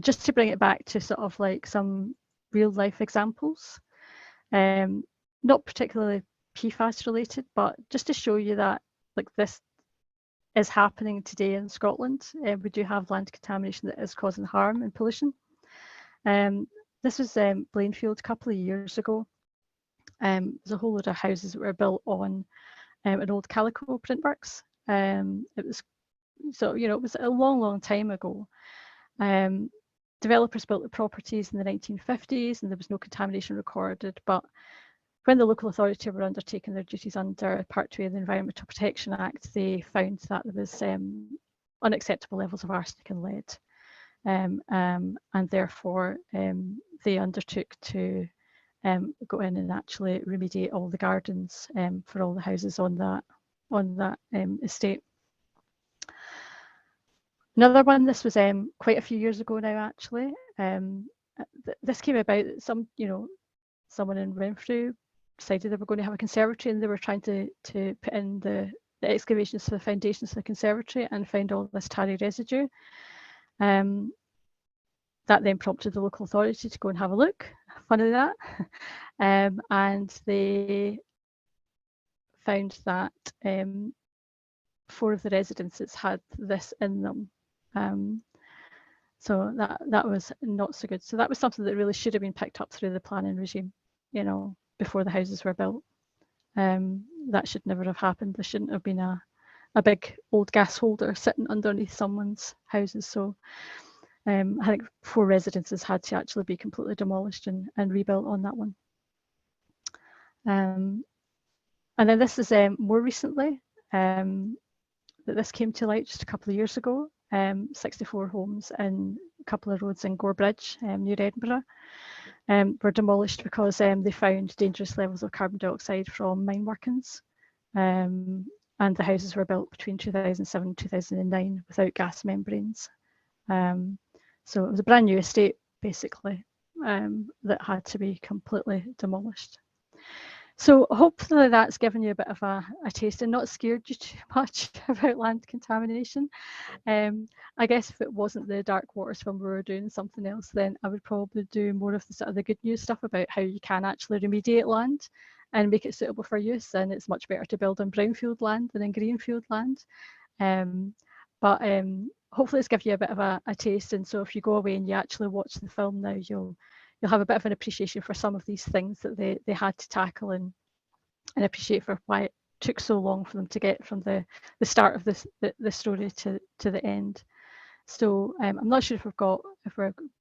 Just to bring it back to sort of like some real life examples, not particularly PFAS related, but just to show you that like this is happening today in Scotland. We do have land contamination that is causing harm and pollution. This was Blainfield a couple of years ago. There's a whole load of houses that were built on an old calico printworks. It was a long time ago. Developers built the properties in the 1950s and there was no contamination recorded, but when the local authority were undertaking their duties under Part 2 of the Environmental Protection Act, they found that there was unacceptable levels of arsenic and lead, and therefore they undertook to go in and actually remediate all the gardens for all the houses on that estate. Another one, this was quite a few years ago now actually. This came about, someone in Renfrew decided they were going to have a conservatory and they were trying to put in the excavations for the foundations of the conservatory and found all this tarry residue. That then prompted the local authority to go and have a look, funny that. And they found that 4 of the residences had this in them. So that was not so good. So that was something that really should have been picked up through the planning regime, before the houses were built. That should never have happened. There shouldn't have been a big old gas holder sitting underneath someone's houses. So I think 4 residences had to actually be completely demolished and rebuilt on that one. And then this is more recently that this came to light just a couple of years ago. 64 homes in a couple of roads in Gorebridge near Edinburgh were demolished because they found dangerous levels of carbon dioxide from mine workings. And the houses were built between 2007 and 2009 without gas membranes. So it was a brand new estate basically that had to be completely demolished. So hopefully that's given you a bit of a taste and not scared you too much about land contamination. I guess if it wasn't the dark waters when we were doing something else, then I would probably do more of the sort of the good news stuff about how you can actually remediate land and make it suitable for use. And it's much better to build on brownfield land than in greenfield land. But hopefully it's given you a bit of a taste. And so if you go away and you actually watch the film now, you'll have a bit of an appreciation for some of these things that they had to tackle and appreciate for why it took so long for them to get from the start of the story to the end. So I'm not sure if we're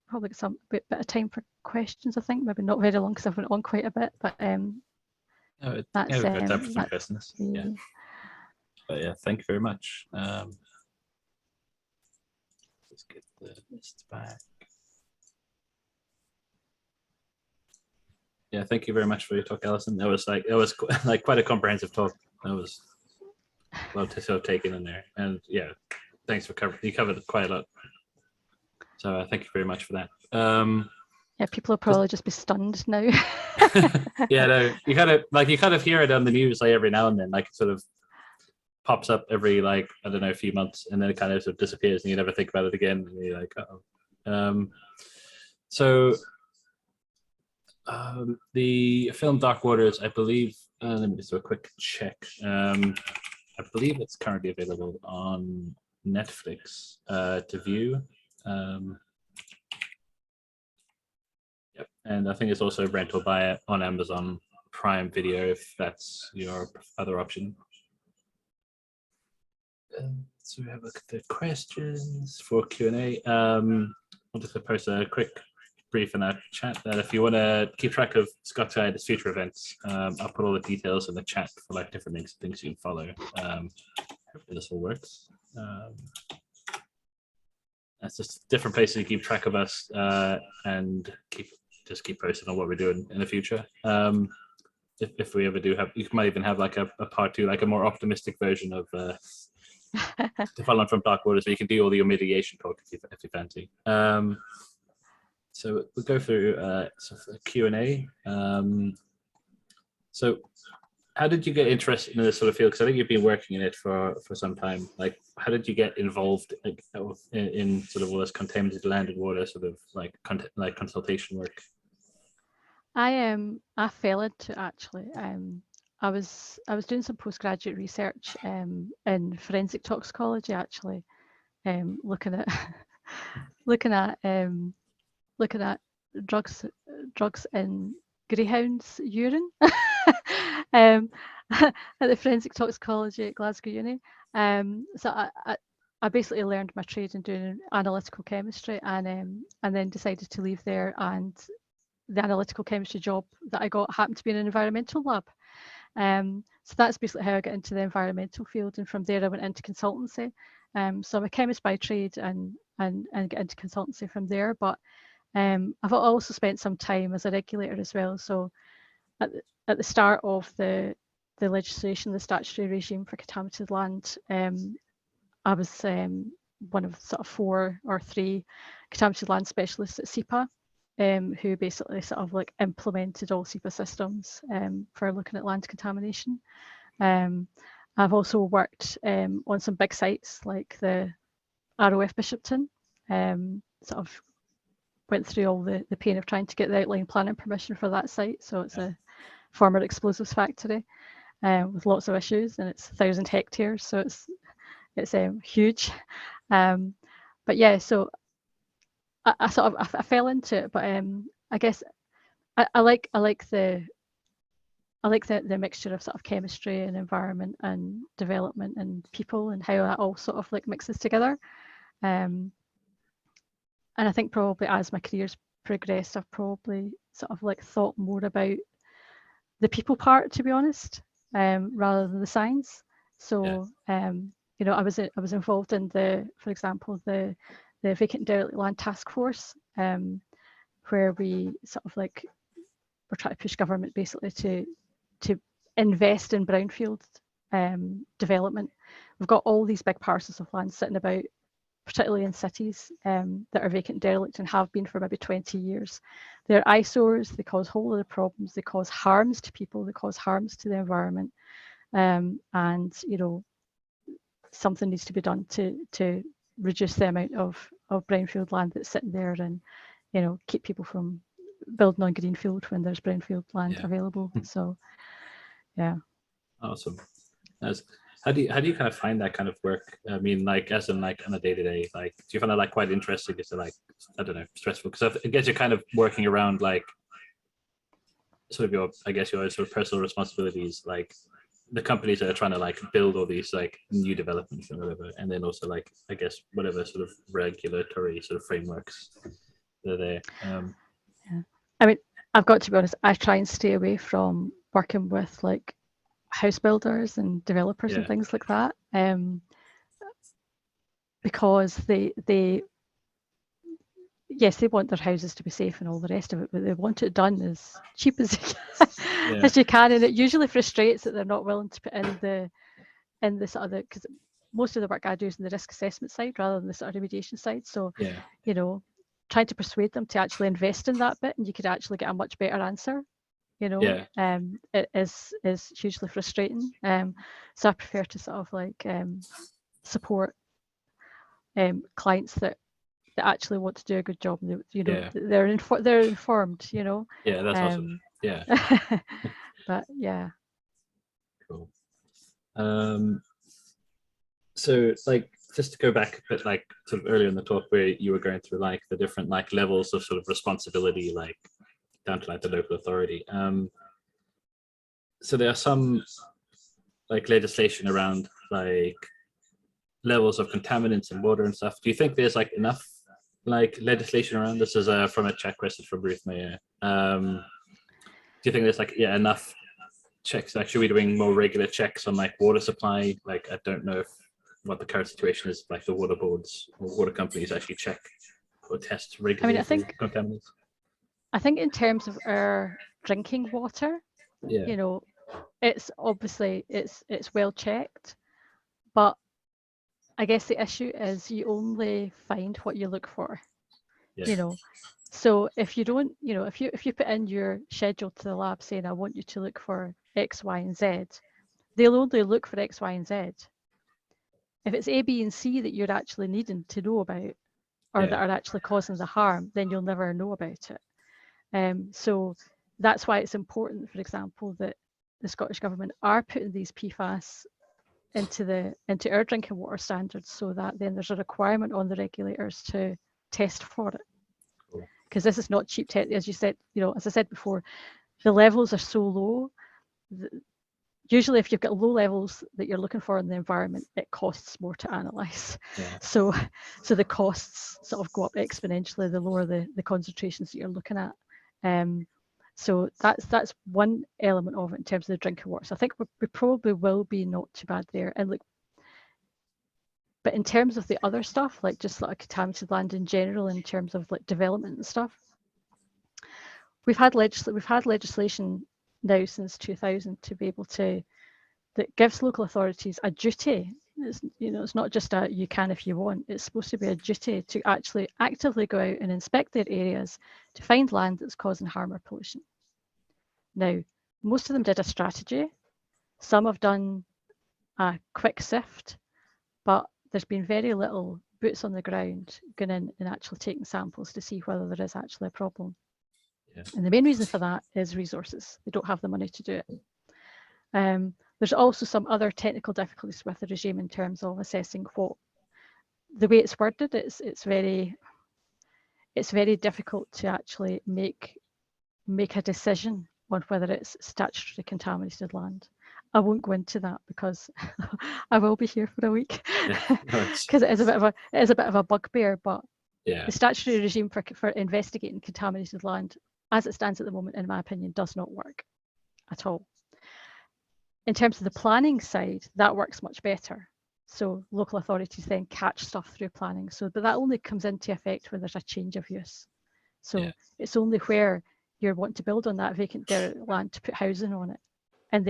probably got some bit of time for questions. I think maybe not very long because I've went on quite a bit, but that's we've got time for some questions. me. Yeah. But yeah, thank you very much. Let's get the list back. Yeah, thank you very much for your talk, Alison. That was like quite a comprehensive talk. That was well to sort of taken in there, and yeah, thanks for covering. You covered quite a lot, so thank you very much for that. Yeah, people will probably just be stunned now. Yeah, no, you kind of hear it on the news like every now and then, like it sort of pops up every like I don't know a few months, and then it kind of sort of disappears, and you never think about it again, and you're like, uh-oh. So the film Dark Waters, I believe. Let me just do a quick check. I believe it's currently available on Netflix to view. Yep, and I think it's also rentable on Amazon Prime Video if that's your other option. So we have a look at the questions for Q&A. I'll just post a quick brief in that chat that if you want to keep track of Scott's Guide's future events, I'll put all the details in the chat for like different things you can follow. Hopefully this all works. That's just different places to keep track of us and keep posting on what we're doing in the future. If we ever do have, you might even have like a part two, like a more optimistic version of to follow on from Dark Waters, where you can do all your mitigation talk if you fancy. So we'll go through Q&A. So how did you get interested in this sort of field? Because I think you've been working in it for some time. Like, how did you get involved in sort of all this contaminated land and water sort of like consultation work? I fell into actually. I was doing some postgraduate research in forensic toxicology actually, looking at looking at drugs in greyhounds' urine at the forensic toxicology at Glasgow Uni. So I basically learned my trade in doing analytical chemistry, and then decided to leave there. And the analytical chemistry job that I got happened to be in an environmental lab. So that's basically how I got into the environmental field, and from there I went into consultancy. So I'm a chemist by trade and get into consultancy from there. But I've also spent some time as a regulator as well. So at the start of the legislation, the statutory regime for contaminated land, I was one of sort of 4 or 3 contaminated land specialists at SEPA, who basically sort of like implemented all SEPA systems for looking at land contamination. I've also worked on some big sites like the ROF Bishopton, sort of went through all the pain of trying to get the outline planning permission for that site. So it's a former explosives factory with lots of issues, and it's 1,000 hectares, so it's huge. But yeah, so I sort of I fell into it, but I guess I like the mixture of sort of chemistry and environment and development and people, and how that all sort of like mixes together. And I think probably as my career's progressed, I've probably sort of like thought more about the people part, to be honest, rather than the science. So you know, I was involved in for example, the vacant derelict land task force, where we sort of like we're trying to push government basically to invest in brownfield development. We've got all these big parcels of land sitting about, particularly in cities, that are vacant derelict and have been for maybe 20 years. They're eyesores, they cause whole other problems, they cause harms to people, they cause harms to the environment. And you know, something needs to be done to reduce the amount of brownfield land that's sitting there, and you know, keep people from building on greenfield when there's brownfield land available. So yeah. Awesome. How do you kind of find that kind of work? I mean, like as in like on a day-to-day, like do you find it like quite interesting? Is it like, I don't know, stressful? Because I guess you're kind of working around like sort of your sort of personal responsibilities, like the companies that are trying to like build all these like new developments and whatever, and then also like I guess whatever sort of regulatory sort of frameworks that are there. Yeah. I mean, I've got to be honest, I try and stay away from working with like house builders and developers and Yeah, things like that, because they yes, they want their houses to be safe and all the rest of it, but they want it done as cheap as yeah, as you can, and it usually frustrates that they're not willing to put in the sort of the, because most of the work I do is in the risk assessment side rather than the sort of remediation side. So, yeah, you know, trying to persuade them to actually invest in that bit, and you could actually get a much better answer. You know, yeah, it is hugely frustrating. So I prefer to sort of like support clients that actually want to do a good job, and they, you know, yeah, they're informed. You know, yeah. That's awesome. um, Yeah, but yeah. cool. So like just to go back a bit like sort of earlier in the talk where you were going through like the different like levels of sort of responsibility, like down to like the local authority. So there are some like legislation around like levels of contaminants in water and stuff. Do you think there's like enough like legislation around this? Is from a chat question from Ruth Mayer. Do you think there's like enough checks? Like, should we be doing more regular checks on like water supply? Like, I don't know if what the current situation is. Like the water boards or water companies actually check or test I mean, regularly for contaminants. I think in terms of our drinking water, Yeah, you know, it's obviously it's well checked, but I guess the issue is you only find what you look for. yeah, You know, so if you don't, you know, if you put in your schedule to the lab saying I want you to look for X, Y, and Z, they'll only look for X, Y, and Z. If it's A, B, and C that you're actually needing to know about, or that yeah, are actually causing the harm, then you'll never know about it. So that's why it's important, for example, that the Scottish Government are putting these PFAS into our drinking water standards, so that then there's a requirement on the regulators to test for it. cool. Because this is not cheap test, as you said, you know, as I said before, the levels are so low. Usually if you've got low levels that you're looking for in the environment, it costs more to analyze. Yeah, So the costs sort of go up exponentially the lower the concentrations that you're looking at. So that's one element of it in terms of the drinking water. So I think we probably will be not too bad there. And look, but in terms of the other stuff, like just like contaminated land in general, in terms of like development and stuff, we've had legislation now since 2000 to be able to, that gives local authorities a duty. It's, you know, it's not just a you can if you want. It's supposed to be a duty to actually actively go out and inspect their areas to find land that's causing harm or pollution. Now, most of them did a strategy. Some have done a quick sift, but there's been very little boots on the ground going in and actually taking samples to see whether there is actually a problem. yeah, And the main reason for that is resources. They don't have the money to do it. There's also some other technical difficulties with the regime in terms of assessing what, the way it's worded, it's very difficult to actually make a decision on whether it's statutory contaminated land. I won't go into that because I will be here for a week, yeah. No, it's because it is a bit of a bugbear. But yeah, the statutory regime for investigating contaminated land, as it stands at the moment, in my opinion, does not work at all. In terms of the planning side, that works much better. So local authorities then catch stuff through planning. So, but that only comes into effect when there's a change of use. So yeah, it's only where you're wanting to build on that vacant derelict land to put housing on it, and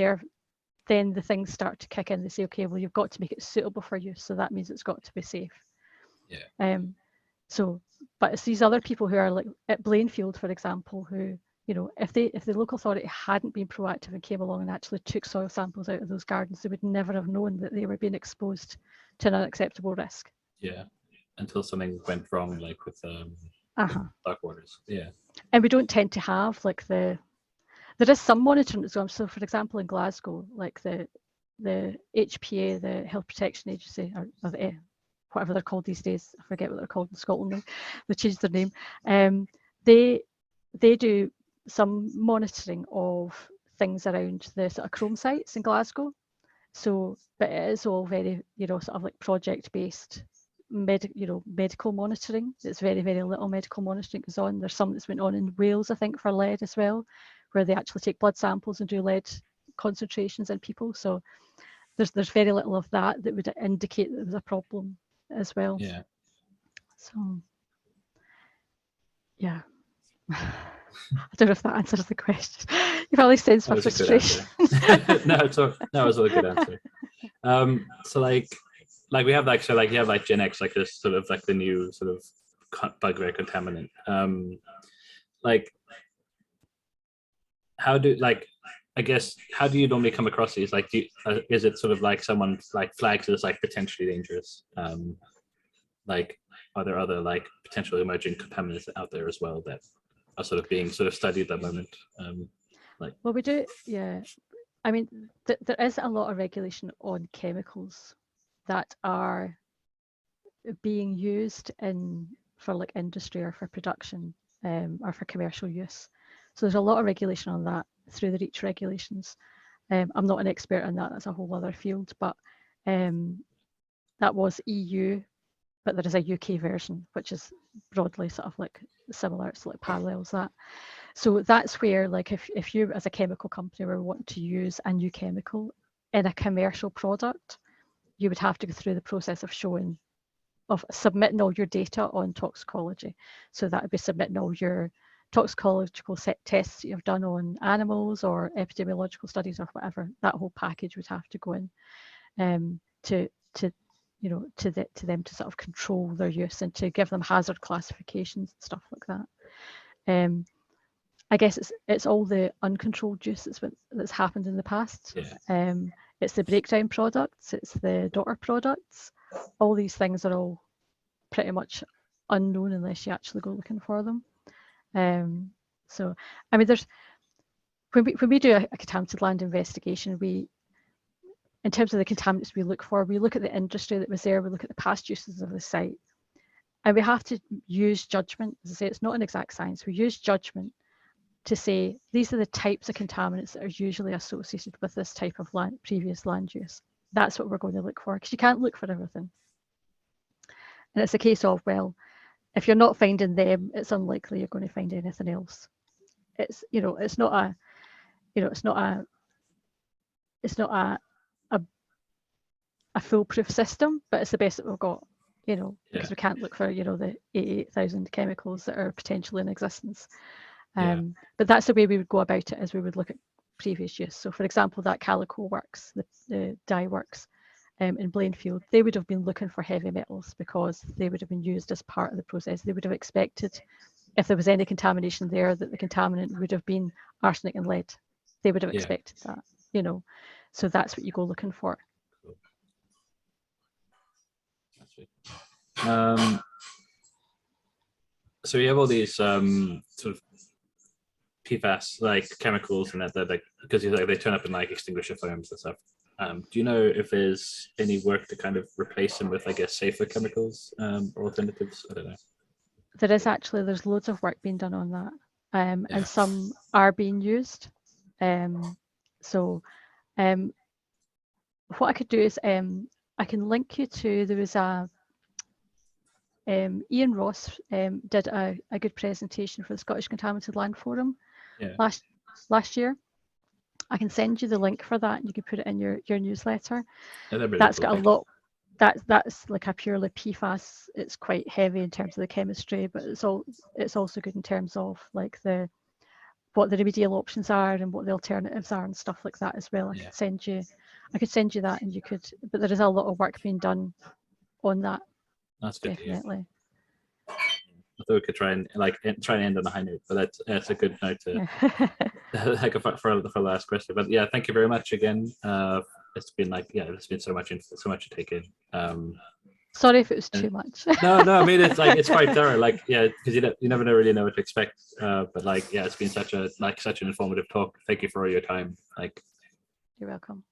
then the things start to kick in. They say, okay, well, you've got to make it suitable for use, so that means it's got to be safe. yeah, So, but it's these other people who are like at Blainfield, for example, who, you know, if the local authority hadn't been proactive and came along and actually took soil samples out of those gardens, they would never have known that they were being exposed to an unacceptable risk. yeah. Until something went wrong, like with dark waters. Yeah, And we don't tend to have like there is some monitoring as well. So, for example, in Glasgow, like the HPA, the Health Protection Agency, or the, whatever they're called these days, I forget what they're called in Scotland now. They changed their name. They do some monitoring of things around the sort of chrome sites in Glasgow. So, but it is all very, sort of like project-based medical monitoring. It's very, very little medical monitoring goes on. There's some that's went on in Wales, I think, for lead as well, where they actually take blood samples and do lead concentrations in people. So there's very little of that would indicate that there was a problem as well. Yeah. So, yeah. I don't know if that answers the question. You probably sense my frustration. No, it was a good answer. So like we have like, so like you have like Gen X, like this sort of like the new sort of bugbear contaminant. Like how do you normally come across these? Like, is it sort of like someone like flags it as like potentially dangerous? Like, are there other like potential emerging contaminants out there as well that are sort of being studied at the moment? Well, we do, yeah. I mean, there is a lot of regulation on chemicals that are being used for like industry or for production or for commercial use. So there's a lot of regulation on that through the REACH regulations. I'm not an expert on that, that's a whole other field, but that was EU, but there is a UK version, which is broadly sort of like similar, it's like parallels that. So that's where, like, if you as a chemical company were wanting to use a new chemical in a commercial product, you would have to go through the process of submitting all your data on toxicology. So that would be submitting all your toxicological tests that you've done on animals or epidemiological studies or whatever. That whole package would have to go in to them to sort of control their use and to give them hazard classifications and stuff like that. I guess it's all the uncontrolled use that's happened in the past. Yeah. It's the breakdown products, it's the daughter products. All these things are all pretty much unknown unless you actually go looking for them. So, I mean, when we do a contaminated land investigation, in terms of the contaminants we look at the industry that was there, we look at the past uses of the site, and we have to use judgment. As I say, it's not an exact science. We use judgment to say these are the types of contaminants that are usually associated with this type of previous land use. That's what we're going to look for, because you can't look for everything. And it's a case of, well, if you're not finding them, it's unlikely you're going to find anything else. It's not a foolproof system, but it's the best that we've got, because we can't look for, the 88,000 chemicals that are potentially in existence. But that's the way we would go about it, as we would look at previous use. So for example, that Calico works, the dye works in Blainfield, they would have been looking for heavy metals because they would have been used as part of the process. They would have expected, if there was any contamination there, that the contaminant would have been arsenic and lead. They would have expected that, so that's what you go looking for. So you have all these sort of PFAS like chemicals and that like, because they turn up in like extinguisher foams and stuff. Do you know if there's any work to kind of replace them with, I guess, safer chemicals or alternatives? I don't know. There's loads of work being done on that, and some are being used. So what I could do is I can link you to, there was Ian Ross did a good presentation for the Scottish Contaminated Land Forum last year. I can send you the link for that, and you can put it in your newsletter. That's got a lot. That's like a purely PFAS. It's quite heavy in terms of the chemistry, but it's also good in terms of like what the remedial options are and what the alternatives are and stuff like that as well. I could send you that, and you could. But there is a lot of work being done on that. That's good. Definitely. I thought we could try and end on a high note, but that's a good note to like for the last question. But yeah, thank you very much again. It's been it's been so much to take in. Sorry if it was too much. No, I mean it's quite thorough. Because you never really know what to expect. But it's been such an informative talk. Thank you for all your time. You're welcome.